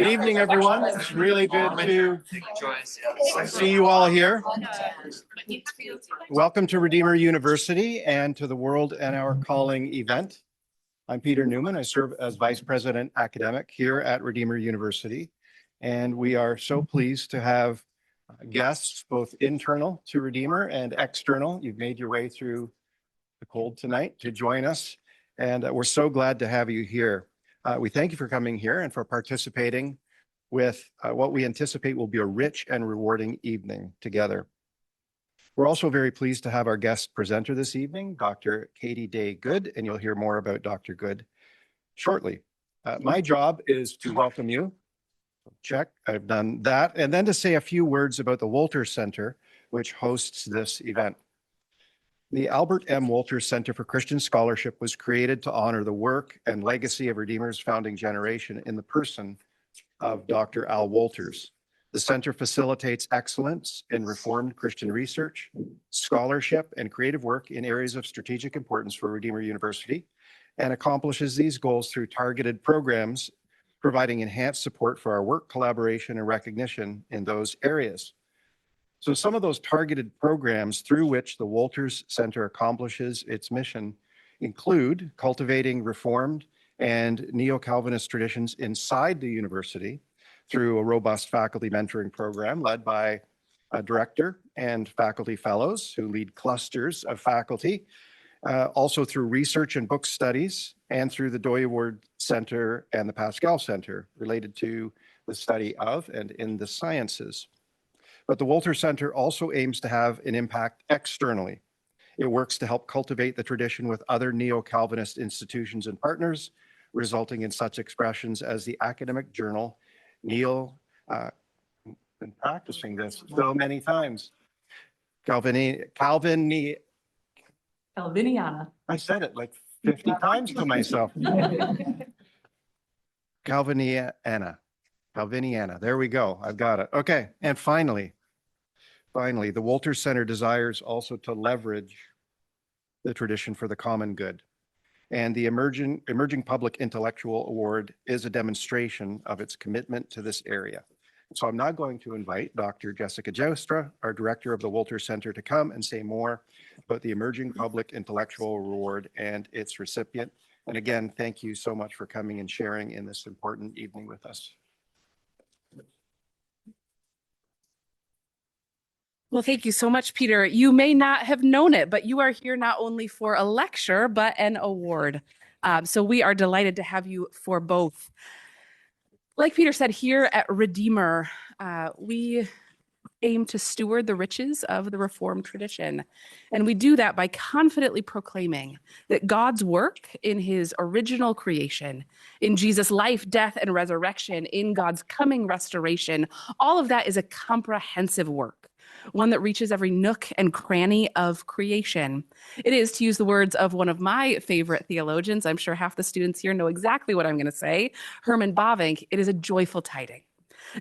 Good evening, everyone. It's really good to see you all here. Welcome to Redeemer University and to the World and Our Calling event. I'm Peter Newman. I serve as Vice President Academic here at Redeemer University. And we are so pleased to have guests, both internal to Redeemer and external. You've made your way through the cold tonight to join us. And we're so glad to have you here. We thank you for coming here and for participating with what we anticipate will be a rich and rewarding evening together. We're also very pleased to have our guest presenter this evening, Dr. Katie Day Good, and you'll hear more about Dr. Good shortly. My job is to welcome you. Check, I've done that. And then to say a few words about the Wolters Center, which hosts this event. The Albert M. Wolters Center for Christian Scholarship was created to honor the work and legacy of Redeemer's founding generation in the person of Dr. Al Wolters. The center facilitates excellence in Reformed Christian research, scholarship, and creative work in areas of strategic importance for Redeemer University, and accomplishes these goals through targeted programs, providing enhanced support for our work, collaboration, and recognition in those areas. So some of those targeted programs through which the Wolters Center accomplishes its mission include cultivating Reformed and Neo-Calvinist traditions inside the university through a robust faculty mentoring program led by a director and faculty fellows who lead clusters of faculty, also through research and book studies, and through the Doyeward Center and the Pascal Center related to the study of and in the sciences. But the Wolters Center also aims to have an impact externally. It works to help cultivate the tradition with other Neo-Calvinist institutions and partners, resulting in such expressions as the academic journal. Neil, been practicing this so many times. Calviniana. I said it like 50 times to myself. Calviniana. There we go. I've got it. Okay. And finally, the Wolters Center desires also to leverage the tradition for the common good. And the Emerging Public Intellectual Award is a demonstration of its commitment to this area. So I'm now going to invite Dr. Jessica Joustra, our director of the Wolters Center, to come and say more about the Emerging Public Intellectual Award and its recipient. And again, thank you so much for coming and sharing in this important evening with us. Well, thank you so much, Peter. You may not have known it, but you are here not only for a lecture, but an award. So we are delighted to have you for both. Like Peter said, here at Redeemer, we aim to steward the riches of the Reformed tradition. And we do that by confidently proclaiming that God's work in his original creation, in Jesus' life, death, and resurrection, in God's coming restoration, all of that is a comprehensive work, one that reaches every nook and cranny of creation. It is, to use the words of one of my favorite theologians, I'm sure half the students here know exactly what I'm going to say, Herman Bavinck, it is a joyful tiding,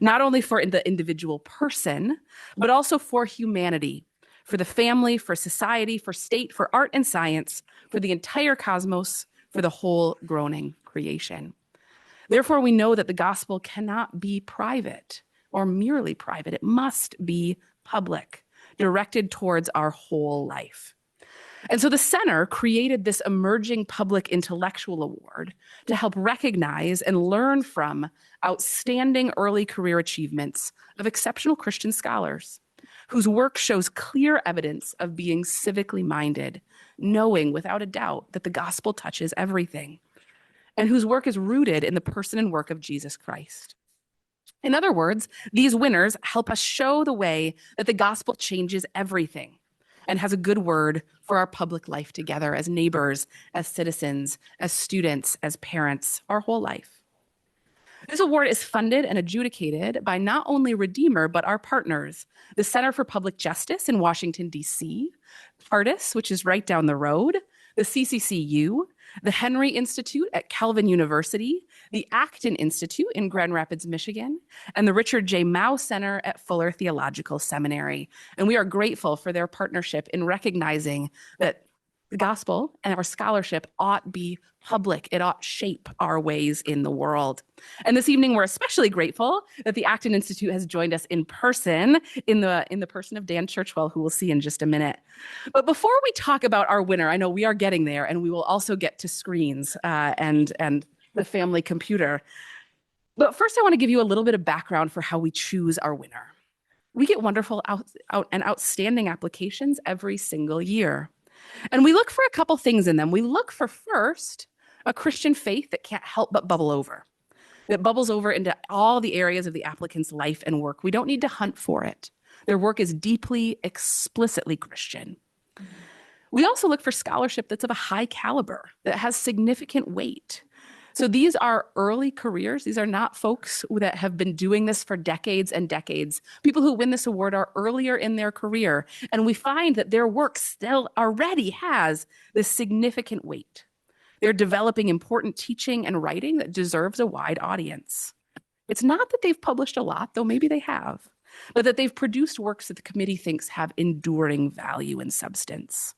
not only for the individual person, but also for humanity, for the family, for society, for state, for art and science, for the entire cosmos, for the whole groaning creation. Therefore, we know that the gospel cannot be private or merely private. It must be public, directed towards our whole life. And so the center created this Emerging Public Intellectual Award to help recognize and learn from outstanding early career achievements of exceptional Christian scholars whose work shows clear evidence of being civically minded, knowing without a doubt that the gospel touches everything, and whose work is rooted in the person and work of Jesus Christ. In other words, these winners help us show the way that the gospel changes everything and has a good word for our public life together as neighbors, as citizens, as students, as parents, our whole life. This award is funded and adjudicated by not only Redeemer, but our partners, the Center for Public Justice in Washington, D.C., Hearth, which is right down the road, the CCCU, the Henry Institute at Calvin University, the Acton Institute in Grand Rapids, Michigan, and the Richard J. Mao Center at Fuller Theological Seminary. And we are grateful for their partnership in recognizing that The gospel and our scholarship ought be public. It ought shape our ways in the world. And this evening, we're especially grateful that the Acton Institute has joined us in person, in the person of Dan Churchwell, who we'll see in just a minute. But before we talk about our winner, I know we are getting there, and we will also get to screens and the family computer. But first, I want to give you a little bit of background for how we choose our winner. We get wonderful and outstanding applications every single year. And we look for a couple things in them. We look for, first, a Christian faith that can't help but bubble over, that bubbles over into all the areas of the applicant's life and work. We don't need to hunt for it. Their work is deeply, explicitly Christian. We also look for scholarship that's of a high caliber, that has significant weight. So these are early careers. These are not folks that have been doing this for decades and decades. People who win this award are earlier in their career, and we find that their work still already has this significant weight. They're developing important teaching and writing that deserves a wide audience. It's not that they've published a lot, though maybe they have, but that they've produced works that the committee thinks have enduring value and substance.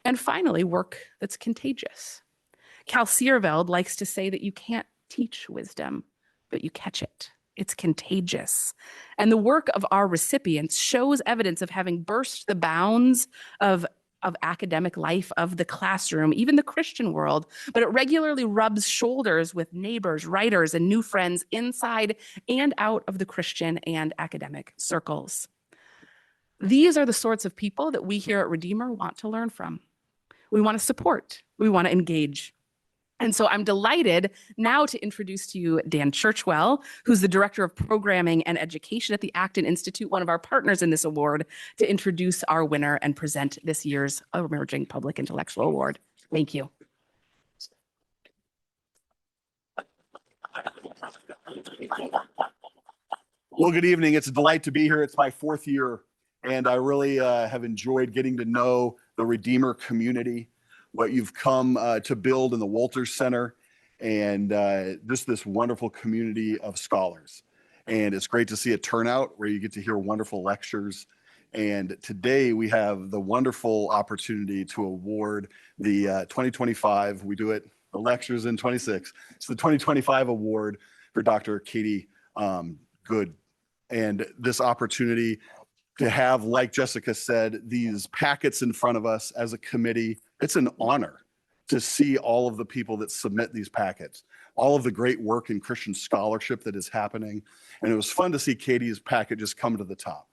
And finally, work that's contagious. Cal Searveld likes to say that you can't teach wisdom, but you catch it. It's contagious. And the work of our recipients shows evidence of having burst the bounds of academic life, of the classroom, even the Christian world, but it regularly rubs shoulders with neighbors, writers, and new friends inside and out of the Christian and academic circles. These are the sorts of people that we here at Redeemer want to learn from. We want to support. We want to engage. And so I'm delighted now to introduce to you Dan Churchwell, who's the Director of Programming and Education at the Acton Institute, one of our partners in this award, to introduce our winner and present this year's Emerging Public Intellectual Award. Thank you. Well, good evening. It's a delight to be here. It's my fourth year, and I really have enjoyed getting to know the Redeemer community, what you've come to build in the Walters Center, and this wonderful community of scholars. And it's great to see a turnout where you get to hear wonderful lectures. And today we have the wonderful opportunity to award the 2025, we do it, the lectures in 26. It's the 2025 award for Dr. Katie Good. And this opportunity to have, like Jessica said, these packets in front of us as a committee, it's an honor to see all of the people that submit these packets, all of the great work in Christian scholarship that is happening. And it was fun to see Katie's packet just come to the top.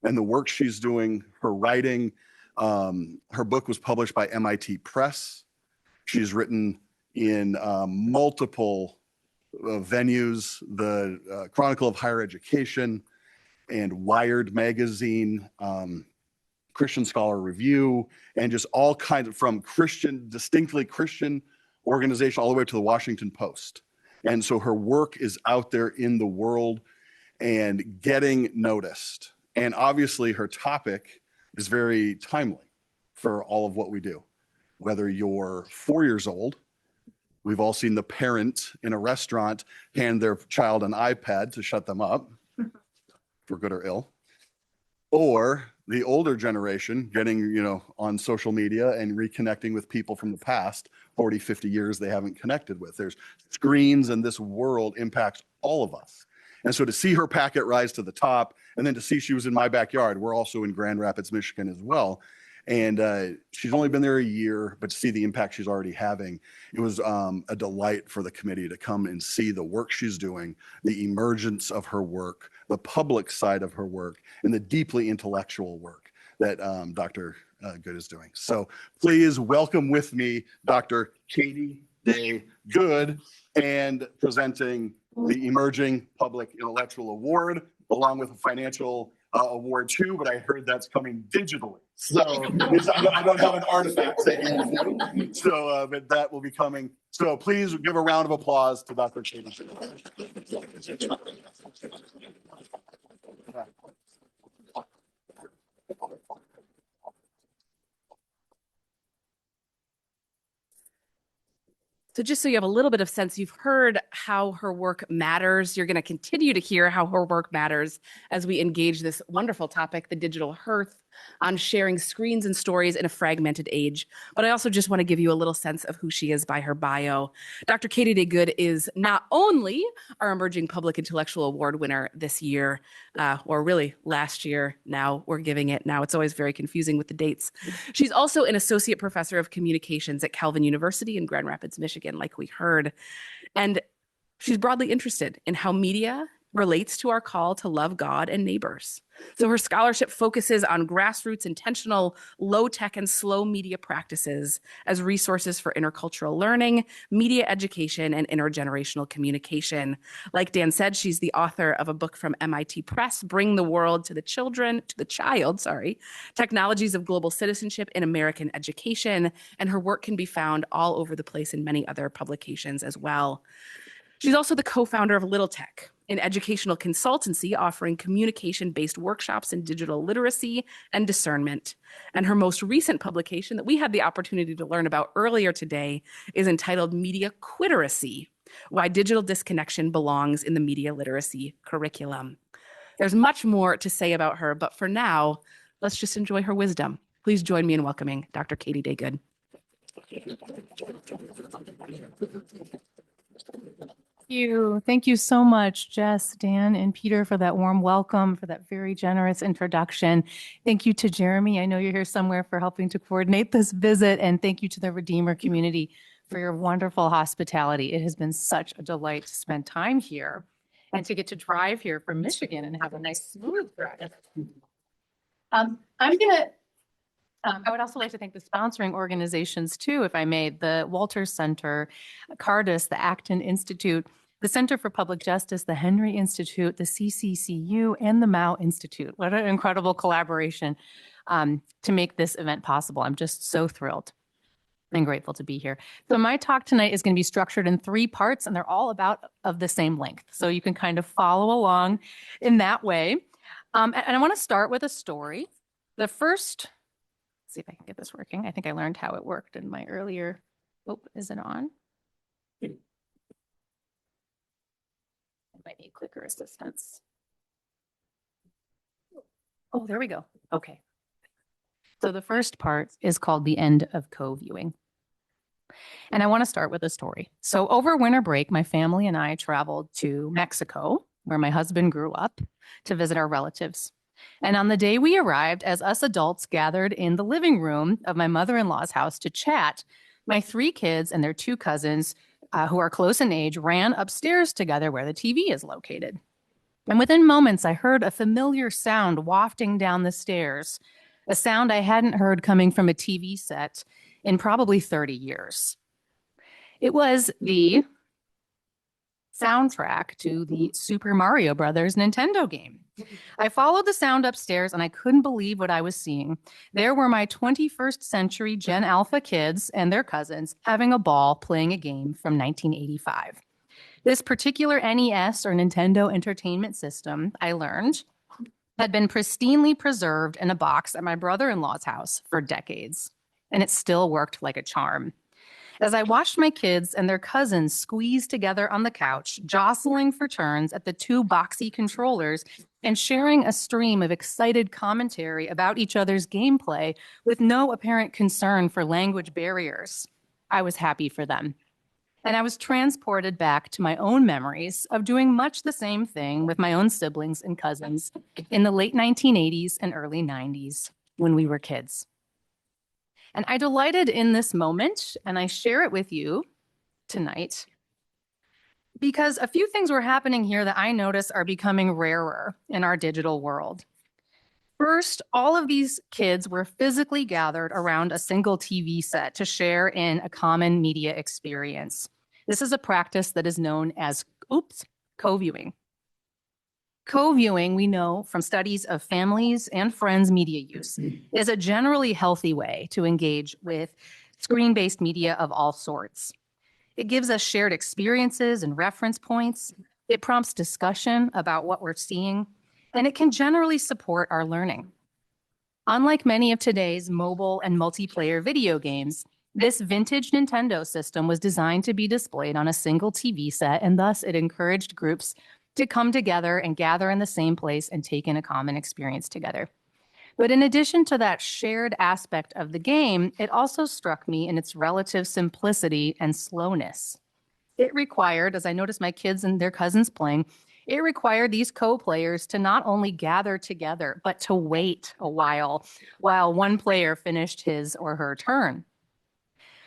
And the work she's doing, her writing, her book was published by MIT Press. She's written in multiple venues, the Chronicle of Higher Education and Wired Magazine, Christian Scholar Review, and just all kinds of, from Christian, distinctly Christian organization all the way to the Washington Post. And so her work is out there in the world and getting noticed. And obviously her topic is very timely for all of what we do. Whether you're 4 years old, we've all seen the parent in a restaurant hand their child an iPad to shut them up, for good or ill, or the older generation getting, on social media and reconnecting with people from the past 40, 50 years they haven't connected with. There's screens, and this world impacts all of us. And so to see her packet rise to the top, and then to see she was in my backyard, we're also in Grand Rapids, Michigan as well. And she's only been there a year, but to see the impact she's already having, it was a delight for the committee to come and see the work she's doing, the emergence of her work, the public side of her work, and the deeply intellectual work that Dr. Good is doing. So please welcome with me Dr. Katie Day Good, and presenting the Emerging Public Intellectual Award, along with a financial award too, but I heard that's coming digitally. So I don't have an artifact saying so, but that will be coming. So please give a round of applause to Dr. Katie. So just so you have a little bit of sense, you've heard how her work matters. You're going to continue to hear how her work matters as we engage this wonderful topic, the digital hearth, on sharing screens and stories in a fragmented age. But I also just want to give you a little sense of who she is by her bio. Dr. Katie Day Good is not only our Emerging Public Intellectual Award winner this year, or really last year. Now we're giving it. Now it's always very confusing with the dates. She's also an associate professor of communications at Calvin University in Grand Rapids, Michigan, like we heard. And she's broadly interested in how media relates to our call to love God and neighbors. So her scholarship focuses on grassroots, intentional, low-tech, and slow media practices as resources for intercultural learning, media education, and intergenerational communication. Like Dan said, she's the author of a book from MIT Press, Bring the World to the Child, Technologies of Global Citizenship in American Education, and her work can be found all over the place in many other publications as well. She's also the co-founder of Little Tech, an educational consultancy offering communication-based workshops in digital literacy and discernment. And her most recent publication that we had the opportunity to learn about earlier today is entitled Media Quiteracy: Why Digital Disconnection Belongs in the Media Literacy Curriculum. There's much more to say about her, but for now, let's just enjoy her wisdom. Please join me in welcoming Dr. Katie Day Good. Thank you so much, Jess, Dan, and Peter, for that warm welcome, for that very generous introduction. Thank you to Jeremy. I know you're here somewhere for helping to coordinate this visit. And thank you to the Redeemer community for your wonderful hospitality. It has been such a delight to spend time here and to get to drive here from Michigan and have a nice smooth drive. I would also like to thank the sponsoring organizations too, if I may, the Walters Center, Cardis, the Acton Institute, the Center for Public Justice, the Henry Institute, the CCCU, and the Mao Institute. What an incredible collaboration to make this event possible. I'm just so thrilled and grateful to be here. So my talk tonight is going to be structured in 3 parts, and they're all about of the same length. So you can kind of follow along in that way. And I want to start with a story. The first... see if I can get this working. I think I learned how it worked in my earlier. Oh, is it on? I might need clicker assistance. Oh, there we go. Okay. So the first part is called The End of Co-Viewing. And I want to start with a story. So over winter break, my family and I traveled to Mexico, where my husband grew up, to visit our relatives. And on the day we arrived, as us adults gathered in the living room of my mother-in-law's house to chat, my 3 kids and their 2 cousins, who are close in age, ran upstairs together where the TV is located. And within moments, I heard a familiar sound wafting down the stairs, a sound I hadn't heard coming from a TV set in probably 30 years. It was the soundtrack to the Super Mario Brothers Nintendo game. I followed the sound upstairs and I couldn't believe what I was seeing. There were my 21st century Gen Alpha kids and their cousins having a ball playing a game from 1985. This particular NES or Nintendo Entertainment System, I learned, had been pristinely preserved in a box at my brother-in-law's house for decades, and it still worked like a charm. As I watched my kids and their cousins squeeze together on the couch, jostling for turns at the 2 boxy controllers and sharing a stream of excited commentary about each other's gameplay with no apparent concern for language barriers, I was happy for them. And I was transported back to my own memories of doing much the same thing with my own siblings and cousins in the late 1980s and early 90s when we were kids. And I delighted in this moment, and I share it with you tonight because a few things were happening here that I notice are becoming rarer in our digital world. First, all of these kids were physically gathered around a single TV set to share in a common media experience. This is a practice that is known as, co-viewing. Co-viewing, we know from studies of families and friends' media use, is a generally healthy way to engage with screen-based media of all sorts. It gives us shared experiences and reference points. It prompts discussion about what we're seeing, and it can generally support our learning. Unlike many of today's mobile and multiplayer video games, This vintage Nintendo system was designed to be displayed on a single TV set, and thus it encouraged groups to come together and gather in the same place and take in a common experience together. But in addition to that shared aspect of the game, it also struck me in its relative simplicity and slowness. It required, as I noticed my kids and their cousins playing, it required these co-players to not only gather together, but to wait a while one player finished his or her turn.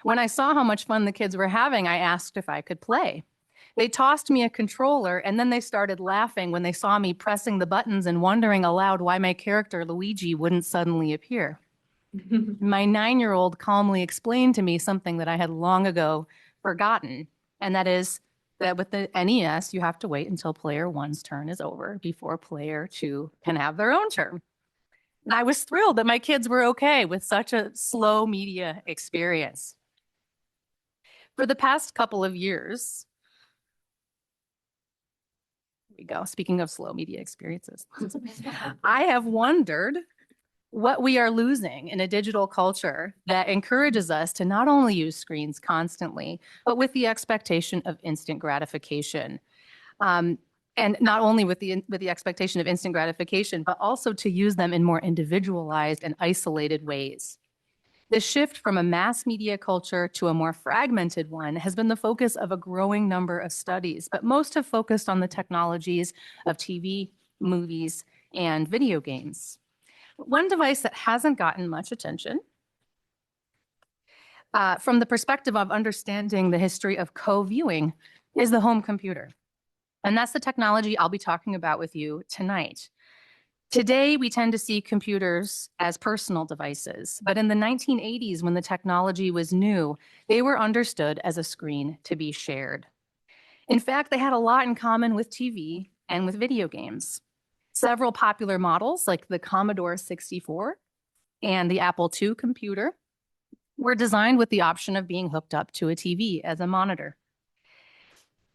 When I saw how much fun the kids were having, I asked if I could play. They tossed me a controller, and then they started laughing when they saw me pressing the buttons and wondering aloud why my character, Luigi, wouldn't suddenly appear. My 9-year-old calmly explained to me something that I had long ago forgotten, and that is that with the NES, you have to wait until player 1's turn is over before player 2 can have their own turn. And I was thrilled that my kids were okay with such a slow media experience. For the past couple of years, here we go, speaking of slow media experiences, I have wondered what we are losing in a digital culture that encourages us to not only use screens constantly, but with the expectation of instant gratification. And not only with the expectation of instant gratification, but also to use them in more individualized and isolated ways. The shift from a mass media culture to a more fragmented one has been the focus of a growing number of studies, but most have focused on the technologies of TV, movies, and video games. One device that hasn't gotten much attention from the perspective of understanding the history of co-viewing is the home computer. And that's the technology I'll be talking about with you tonight. Today, we tend to see computers as personal devices, but in the 1980s, when the technology was new, they were understood as a screen to be shared. In fact, they had a lot in common with TV and with video games. Several popular models, like the Commodore 64 and the Apple II computer, were designed with the option of being hooked up to a TV as a monitor.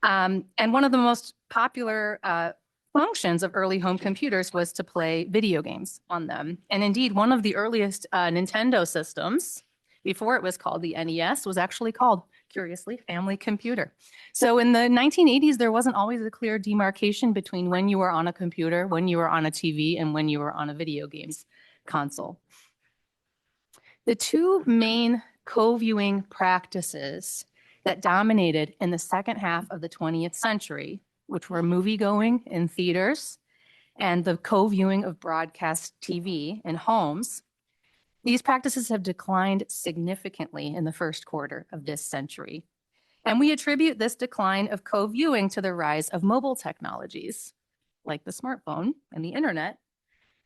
And one of the most popular functions of early home computers was to play video games on them. And indeed, one of the earliest Nintendo systems, before it was called the NES, was actually called, curiously, Family Computer. So in the 1980s, there wasn't always a clear demarcation between when you were on a computer, when you were on a TV, and when you were on a video games console. The two main co-viewing practices that dominated in the second half of the 20th century, which were movie-going in theaters and the co-viewing of broadcast TV in homes, these practices have declined significantly in the first quarter of this century. And we attribute this decline of co-viewing to the rise of mobile technologies, like the smartphone and the internet,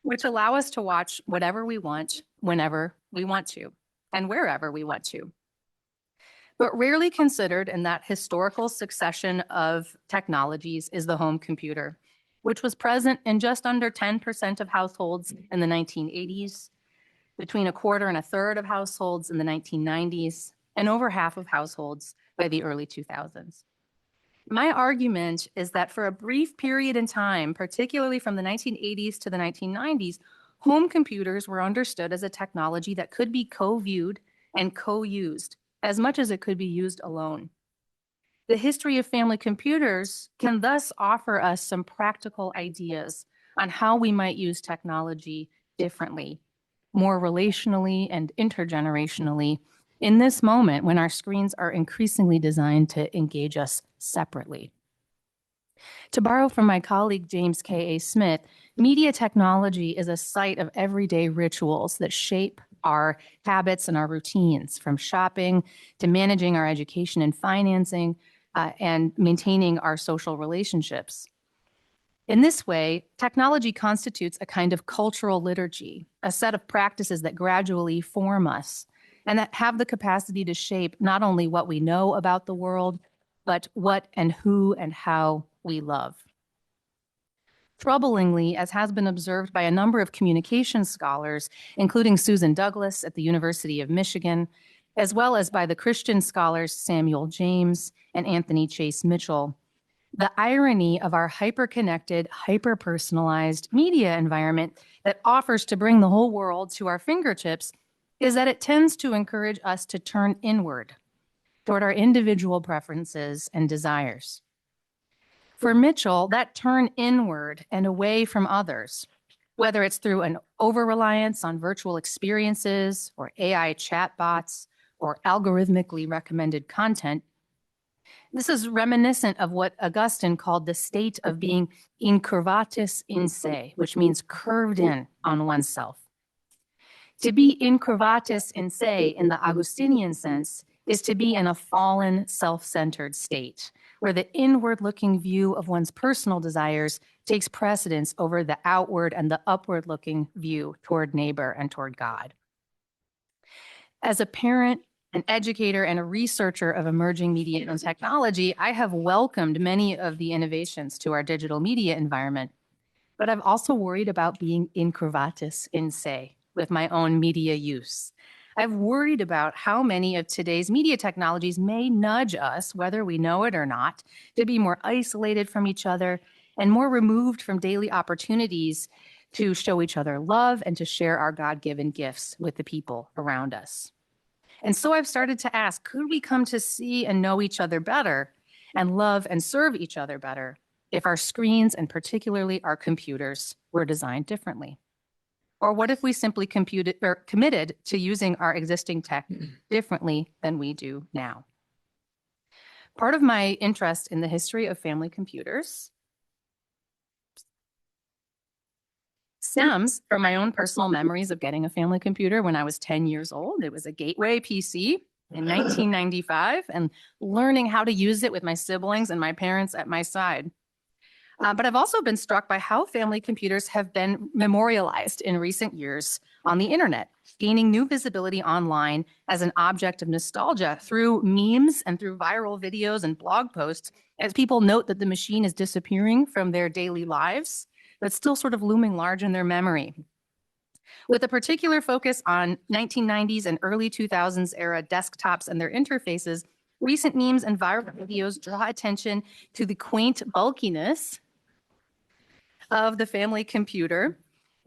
which allow us to watch whatever we want, whenever we want to, and wherever we want to. But rarely considered in that historical succession of technologies is the home computer, which was present in just under 10% of households in the 1980s, between a quarter and a third of households in the 1990s, and over half of households by the early 2000s. My argument is that for a brief period in time, particularly from the 1980s to the 1990s, home computers were understood as a technology that could be co-viewed and co-used as much as it could be used alone. The history of family computers can thus offer us some practical ideas on how we might use technology differently, more relationally and intergenerationally, in this moment when our screens are increasingly designed to engage us separately. To borrow from my colleague James K.A. Smith, media technology is a site of everyday rituals that shape our habits and our routines, from shopping to managing our education and financing and maintaining our social relationships. In this way, technology constitutes a kind of cultural liturgy, a set of practices that gradually form us and that have the capacity to shape not only what we know about the world, but what and who and how we love. Troublingly, as has been observed by a number of communication scholars, including Susan Douglas at the University of Michigan, as well as by the Christian scholars Samuel James and Anthony Chase Mitchell, the irony of our hyper-connected, hyper-personalized media environment that offers to bring the whole world to our fingertips is that it tends to encourage us to turn inward toward our individual preferences and desires. For Mitchell, that turn inward and away from others, whether it's through an over-reliance on virtual experiences or AI chatbots or algorithmically recommended content, this is reminiscent of what Augustine called the state of being incurvatus in se, which means curved in on oneself. To be incurvatus in se in the Augustinian sense is to be in a fallen, self-centered state, where the inward-looking view of one's personal desires takes precedence over the outward and the upward-looking view toward neighbor and toward God. As a parent, an educator, and a researcher of emerging media and technology, I have welcomed many of the innovations to our digital media environment, but I've also worried about being incurvatus in se with my own media use. I've worried about how many of today's media technologies may nudge us, whether we know it or not, to be more isolated from each other and more removed from daily opportunities to show each other love and to share our God-given gifts with the people around us. And so I've started to ask, could we come to see and know each other better and love and serve each other better if our screens and particularly our computers were designed differently? Or what if we simply committed to using our existing tech differently than we do now? Part of my interest in the history of family computers stems from my own personal memories of getting a family computer when I was 10 years old. It was a Gateway PC in 1995 and learning how to use it with my siblings and my parents at my side. But I've also been struck by how family computers have been memorialized in recent years on the internet, gaining new visibility online as an object of nostalgia through memes and through viral videos and blog posts, as people note that the machine is disappearing from their daily lives, but still sort of looming large in their memory. With a particular focus on 1990s and early 2000s era desktops and their interfaces, recent memes and viral videos draw attention to the quaint bulkiness of the family computer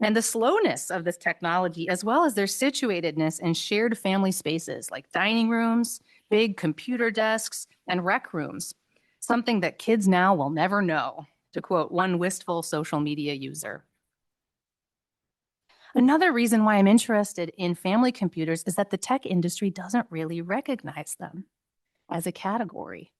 and the slowness of this technology, as well as their situatedness in shared family spaces like dining rooms, big computer desks, and rec rooms, something that kids now will never know, to quote one wistful social media user. Another reason why I'm interested in family computers is that the tech industry doesn't really recognize them as a category.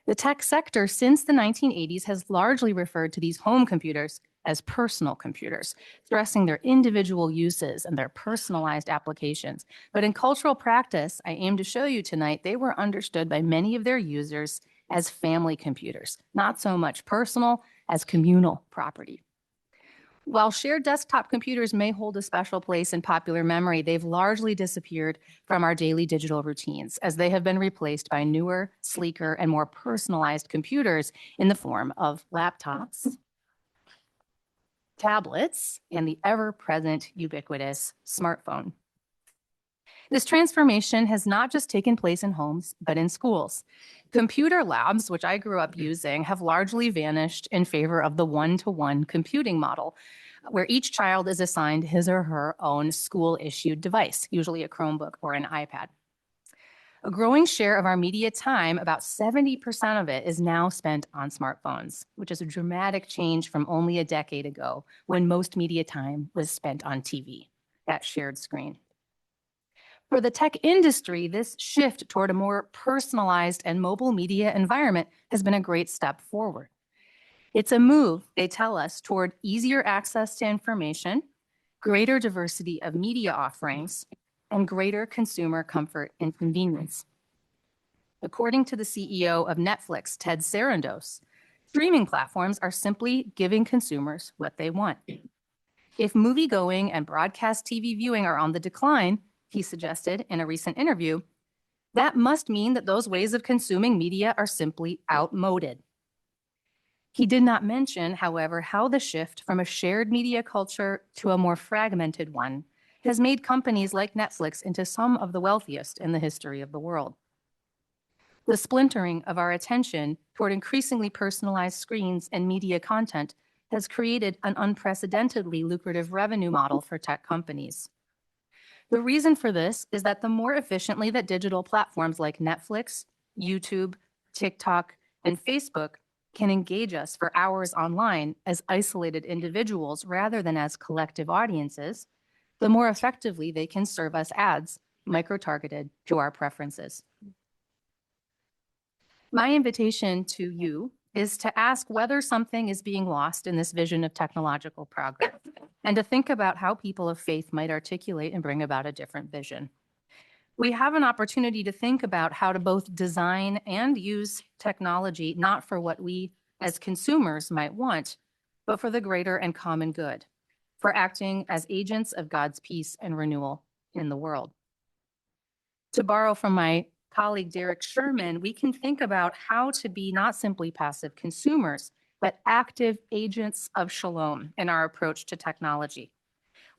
The tech sector since the 1980s has largely referred to these home computers as personal computers, stressing their individual uses and their personalized applications. But in cultural practice, I aim to show you tonight, they were understood by many of their users as family computers, not so much personal as communal property. While shared desktop computers may hold a special place in popular memory, they've largely disappeared from our daily digital routines as they have been replaced by newer, sleeker, and more personalized computers in the form of laptops, tablets, and the ever-present ubiquitous smartphone. This transformation has not just taken place in homes, but in schools. Computer labs, which I grew up using, have largely vanished in favor of the one-to-one computing model, where each child is assigned his or her own school-issued device, usually a Chromebook or an iPad. A growing share of our media time, about 70% of it, is now spent on smartphones, which is a dramatic change from only a decade ago when most media time was spent on TV, that shared screen. For the tech industry, this shift toward a more personalized and mobile media environment has been a great step forward. It's a move, they tell us, toward easier access to information, greater diversity of media offerings, and greater consumer comfort and convenience. According to the CEO of Netflix, Ted Sarandos, streaming platforms are simply giving consumers what they want. If movie-going and broadcast TV viewing are on the decline, he suggested in a recent interview, that must mean that those ways of consuming media are simply outmoded. He did not mention, however, how the shift from a shared media culture to a more fragmented one has made companies like Netflix into some of the wealthiest in the history of the world. The splintering of our attention toward increasingly personalized screens and media content has created an unprecedentedly lucrative revenue model for tech companies. The reason for this is that the more efficiently that digital platforms like Netflix, YouTube, TikTok, and Facebook can engage us for hours online as isolated individuals rather than as collective audiences, the more effectively they can serve us ads micro-targeted to our preferences. My invitation to you is to ask whether something is being lost in this vision of technological progress, and to think about how people of faith might articulate and bring about a different vision. We have an opportunity to think about how to both design and use technology, not for what we as consumers might want, but for the greater and common good, for acting as agents of God's peace and renewal in the world. To borrow from my colleague Derek Sherman, we can think about how to be not simply passive consumers, but active agents of shalom in our approach to technology.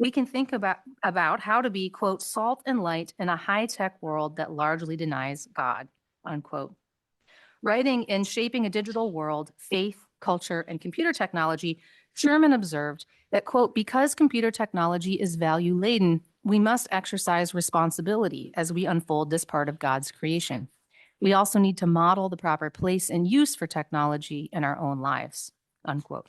We can think about how to be, quote, salt and light in a high-tech world that largely denies God, unquote. Writing in Shaping a Digital World, Faith, Culture, and Computer Technology, Sherman observed that, quote, because computer technology is value-laden, we must exercise responsibility as we unfold this part of God's creation. We also need to model the proper place and use for technology in our own lives, unquote.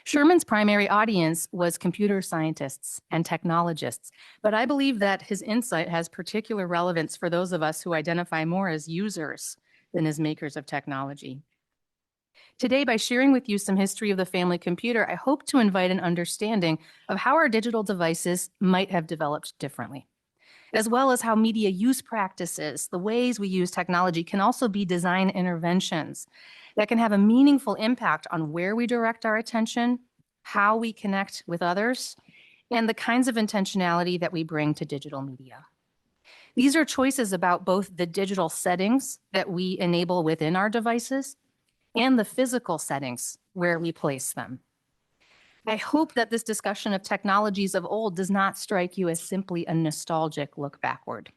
Sherman's primary audience was computer scientists and technologists, but I believe that his insight has particular relevance for those of us who identify more as users than as makers of technology. Today, by sharing with you some history of the family computer, I hope to invite an understanding of how our digital devices might have developed differently, as well as how media use practices, the ways we use technology, can also be design interventions that can have a meaningful impact on where we direct our attention, how we connect with others, and the kinds of intentionality that we bring to digital media. These are choices about both the digital settings that we enable within our devices and the physical settings where we place them. I hope that this discussion of technologies of old does not strike you as simply a nostalgic look backward.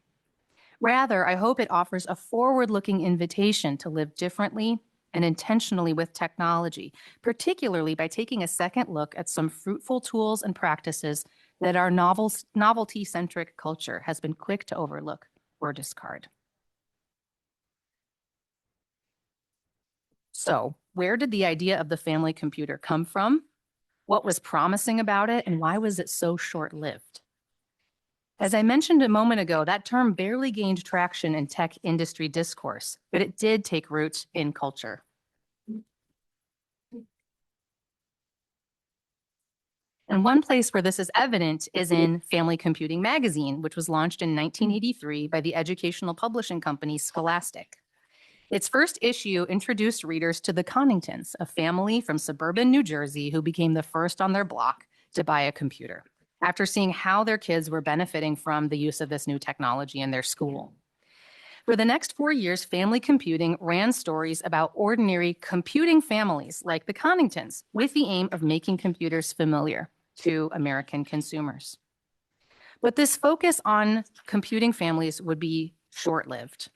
Rather, I hope it offers a forward-looking invitation to live differently and intentionally with technology, particularly by taking a second look at some fruitful tools and practices that our novelty-centric culture has been quick to overlook or discard. So, where did the idea of the family computer come from? What was promising about it, and why was it so short-lived? As I mentioned a moment ago, that term barely gained traction in tech industry discourse, but it did take root in culture. And one place where this is evident is in Family Computing magazine, which was launched in 1983 by the educational publishing company Scholastic. Its first issue introduced readers to the Conningtons, a family from suburban New Jersey who became the first on their block to buy a computer, after seeing how their kids were benefiting from the use of this new technology in their school. For the next 4 years, Family Computing ran stories about ordinary computing families like the Conningtons, with the aim of making computers familiar to American consumers. But this focus on computing families would be short-lived.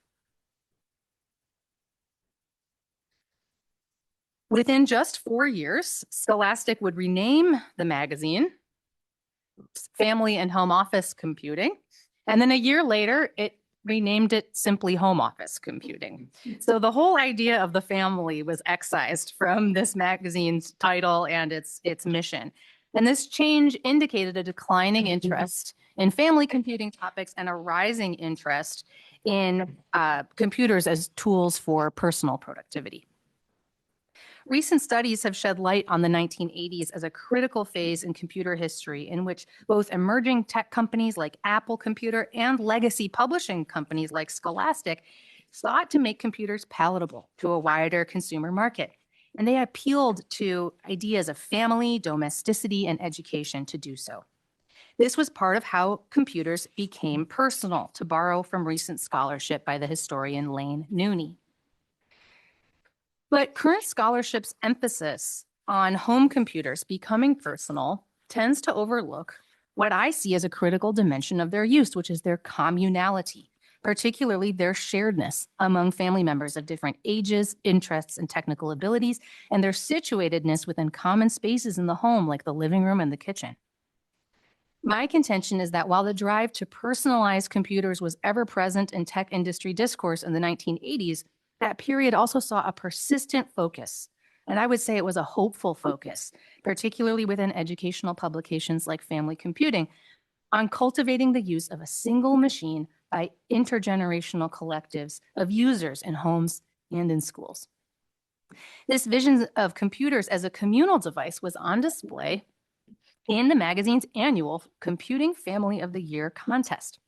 Within just 4 years, Scholastic would rename the magazine Family and Home Office Computing, and then a year later, it renamed it simply Home Office Computing. So the whole idea of the family was excised from this magazine's title and its mission. And this change indicated a declining interest in family computing topics and a rising interest in computers as tools for personal productivity. Recent studies have shed light on the 1980s as a critical phase in computer history in which both emerging tech companies like Apple Computer and legacy publishing companies like Scholastic sought to make computers palatable to a wider consumer market. And they appealed to ideas of family, domesticity, and education to do so. This was part of how computers became personal, to borrow from recent scholarship by the historian Lane Nooney. But current scholarship's emphasis on home computers becoming personal tends to overlook what I see as a critical dimension of their use, which is their communality, particularly their sharedness among family members of different ages, interests, and technical abilities, and their situatedness within common spaces in the home, like the living room and the kitchen. My contention is that while the drive to personalize computers was ever present in tech industry discourse in the 1980s, that period also saw a persistent focus. And I would say it was a hopeful focus, particularly within educational publications like Family Computing, on cultivating the use of a single machine by intergenerational collectives of users in homes and in schools. This vision of computers as a communal device was on display in the magazine's annual Computing Family of the Year contest,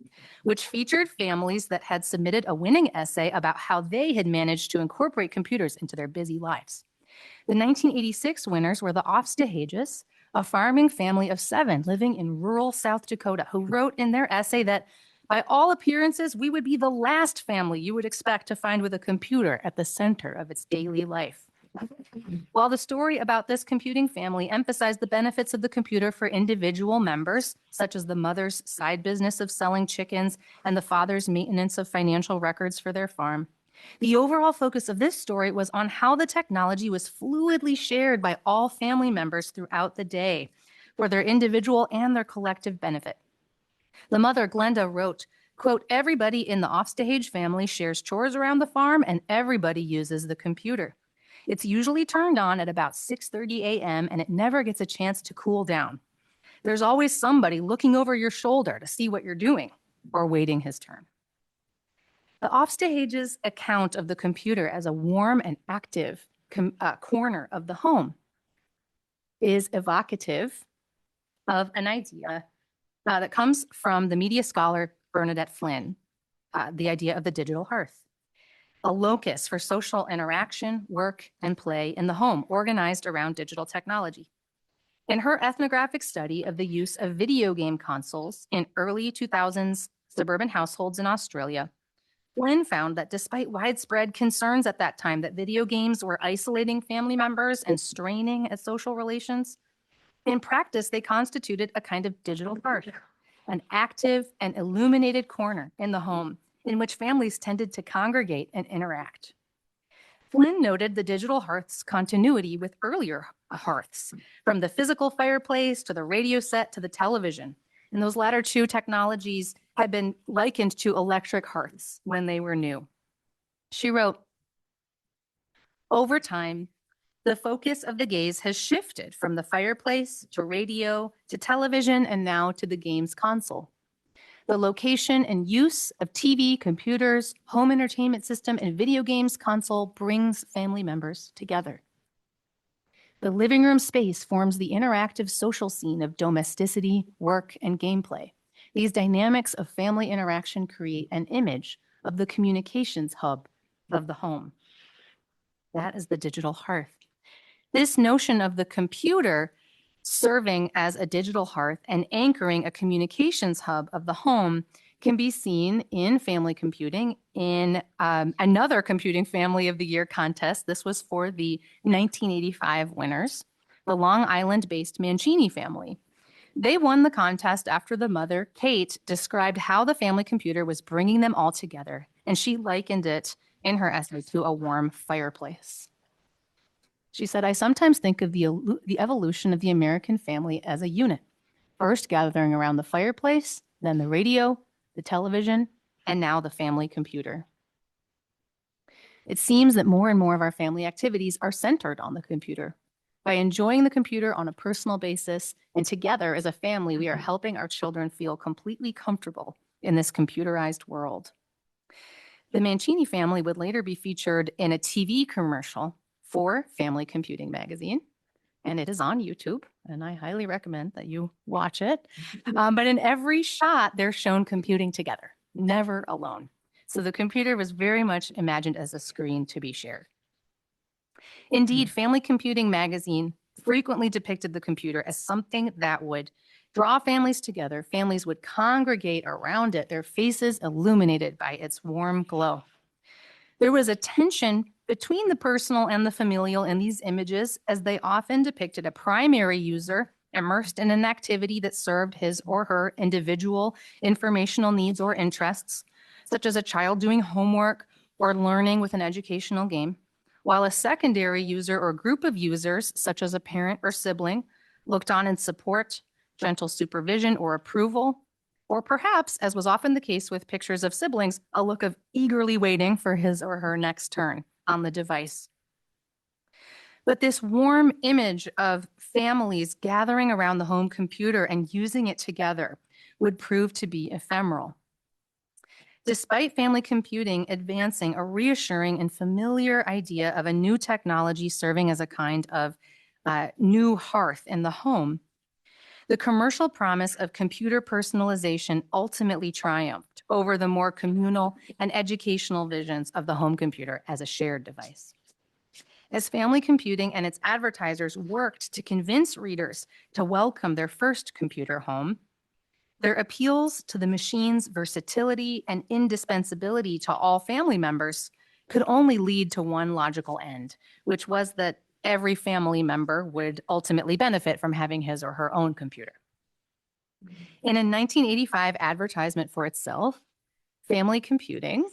which featured families that had submitted a winning essay about how they had managed to incorporate computers into their busy lives. The 1986 winners were the Ofstahages, a farming family of 7 living in rural South Dakota, who wrote in their essay that, by all appearances, we would be the last family you would expect to find with a computer at the center of its daily life. While the story about this computing family emphasized the benefits of the computer for individual members, such as the mother's side business of selling chickens and the father's maintenance of financial records for their farm, the overall focus of this story was on how the technology was fluidly shared by all family members throughout the day for their individual and their collective benefit. The mother, Glenda, wrote, quote, "Everybody in the Ofstahage family shares chores around the farm and everybody uses the computer. It's usually turned on at about 6:30 a.m. and it never gets a chance to cool down. There's always somebody looking over your shoulder to see what you're doing or waiting his turn." The Ofstahages' account of the computer as a warm and active corner of the home is evocative of an idea that comes from the media scholar Bernadette Flynn, the idea of the digital hearth, a locus for social interaction, work, and play in the home, organized around digital technology. In her ethnographic study of the use of video game consoles in early 2000s suburban households in Australia, Flynn found that despite widespread concerns at that time that video games were isolating family members and straining at social relations, in practice, they constituted a kind of digital hearth, an active and illuminated corner in the home in which families tended to congregate and interact. Flynn noted the digital hearth's continuity with earlier hearths, from the physical fireplace to the radio set to the television. And those latter two technologies had been likened to electric hearths when they were new. She wrote, "Over time, the focus of the gaze has shifted from the fireplace to radio to television and now to the games console. The location and use of TV, computers, home entertainment system, and video games console brings family members together. The living room space forms the interactive social scene of domesticity, work, and gameplay. These dynamics of family interaction create an image of the communications hub of the home." That is the digital hearth. This notion of the computer serving as a digital hearth and anchoring a communications hub of the home can be seen in Family Computing in another Computing Family of the Year contest. This was for the 1985 winners, the Long Island-based Mancini family. They won the contest after the mother, Kate, described how the family computer was bringing them all together, and she likened it in her essay to a warm fireplace. She said, "I sometimes think of the evolution of the American family as a unit, first gathering around the fireplace, then the radio, the television, and now the family computer. It seems that more and more of our family activities are centered on the computer. By enjoying the computer on a personal basis and together as a family, we are helping our children feel completely comfortable in this computerized world." The Mancini family would later be featured in a TV commercial for Family Computing magazine, and it is on YouTube, and I highly recommend that you watch it. But in every shot, they're shown computing together, never alone. So the computer was very much imagined as a screen to be shared. Indeed, Family Computing magazine frequently depicted the computer as something that would draw families together. Families would congregate around it, their faces illuminated by its warm glow. There was a tension between the personal and the familial in these images, as they often depicted a primary user immersed in an activity that served his or her individual informational needs or interests, such as a child doing homework or learning with an educational game, while a secondary user or group of users, such as a parent or sibling, looked on in support, gentle supervision or approval, or perhaps, as was often the case with pictures of siblings, a look of eagerly waiting for his or her next turn on the device. But this warm image of families gathering around the home computer and using it together would prove to be ephemeral. Despite family computing advancing a reassuring and familiar idea of a new technology serving as a kind of new hearth in the home, the commercial promise of computer personalization ultimately triumphed over the more communal and educational visions of the home computer as a shared device. As family computing and its advertisers worked to convince readers to welcome their first computer home, their appeals to the machine's versatility and indispensability to all family members could only lead to one logical end, which was that every family member would ultimately benefit from having his or her own computer. In a 1985 advertisement for itself, Family Computing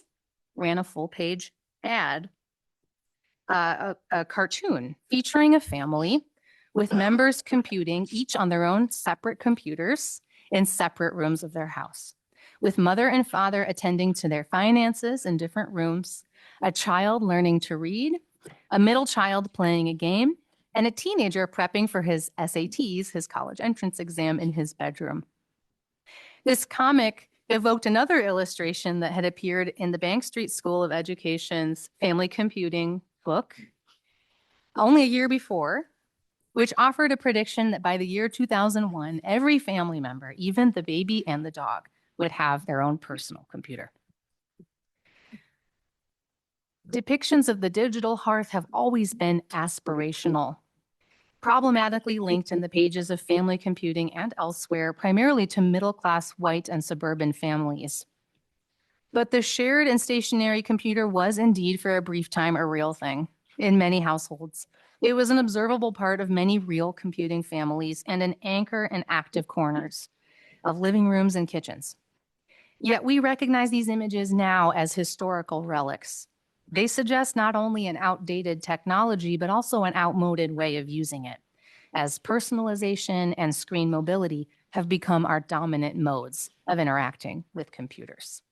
ran a full-page ad, a cartoon featuring a family with members computing each on their own separate computers in separate rooms of their house, with mother and father attending to their finances in different rooms, a child learning to read, a middle child playing a game, and a teenager prepping for his SATs, his college entrance exam, in his bedroom. This comic evoked another illustration that had appeared in the Bank Street School of Education's Family Computing book only a year before, which offered a prediction that by the year 2001, every family member, even the baby and the dog, would have their own personal computer. Depictions of the digital hearth have always been aspirational, problematically linked in the pages of Family Computing and elsewhere, primarily to middle-class white and suburban families. But the shared and stationary computer was indeed for a brief time a real thing in many households. It was an observable part of many real computing families and an anchor in active corners of living rooms and kitchens. Yet we recognize these images now as historical relics. They suggest not only an outdated technology, but also an outmoded way of using it, as personalization and screen mobility have become our dominant modes of interacting with computers.